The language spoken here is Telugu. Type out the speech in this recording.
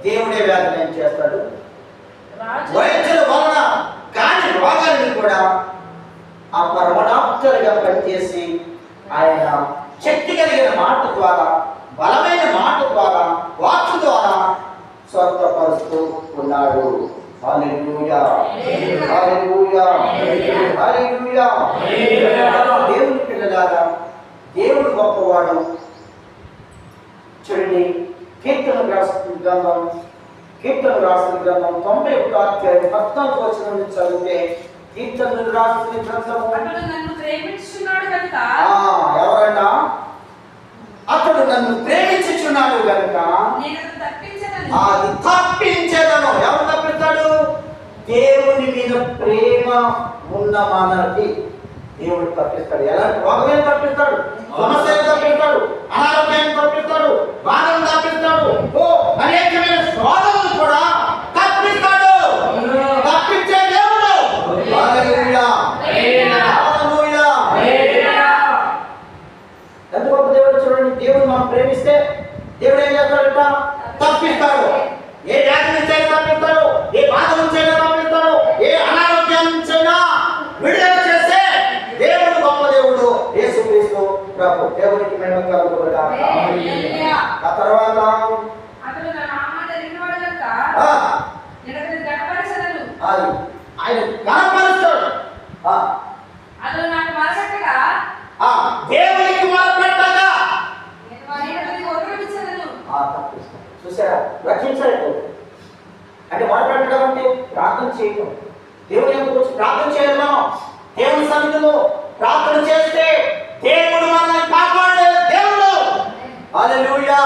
దేవుడే వ్యాధి చేస్తాడు. వైద్యుల వలన కాని రోగాలను కూడా ఆ పరమడాక్టర్గా పనిచేసి ఆయన శక్తి కలిగిన మాట ద్వారా, బలమైన మాట ద్వారా, వాక్కు ద్వారా స్వస్థపరుస్తూ ఉన్నాడు. హల్లెలూయా, హల్లెలూయా, హల్లెలూయా. దేవుని పిల్లలారా, దేవుడు గొప్పవాడు. చూడండి, కీర్తన రాసిన గ్రంథం 91వ అధ్యాయం 14వ వచనం నుంచి చదివితే, కీర్తనలు రాసిన గ్రంథము ఎవరంట? అతడు నన్ను ప్రేమించుచున్నాడు గనుక అది తప్పించేదను. ఎవరు తప్పిస్తాడు? దేవుని మీద ప్రేమ ఉన్న మనకి దేవుడు తప్పిస్తాడు. ఎలాంటి రోగం తప్పిస్తాడు, సమస్యలు తప్పిస్తాడు, అనారోగ్యాన్ని తప్పిస్తాడు, బాధను తప్పిస్తాడు, అనేకమైన శోధనలు కూడా తప్పిస్తాడు. తప్పించే దేవుడు. హల్లెలూయా, హల్లెలూయా. ఎంత గొప్ప దేవుడు చూడండి. దేవుడు మనం ప్రేమిస్తే దేవుడు ఏం చేస్తాడంట? తప్పిస్తాడు. ఏ వ్యాధి నుంచి అయినా తప్పిస్తాడు, ఏ బాధ నుంచి అయినా తప్పిస్తాడు, ఏ అనారోగ్యం నుంచి అయినా విడుదల చేసే దేవుడు గొప్ప దేవుడు యేసుక్రీస్తు ప్రభు. దేవునికి మహిమ కలుగుగాక. ఆ తర్వాత ఆయన కనపరుస్తాడు. దేవునికి మొరపెట్టగా తప్పిస్తాడు. చూసారా? రక్షించాడు అంటే మొరపెట్టడం అంటే ప్రార్థన చేయడం. దేవుని ఎందుకు వచ్చి ప్రార్థన చేయాలి? మనం దేవుని సన్నిధిలో ప్రార్థన చేస్తే దేవుడు మనల్ని కాపాడే దేవుడు. హల్లెలూయా.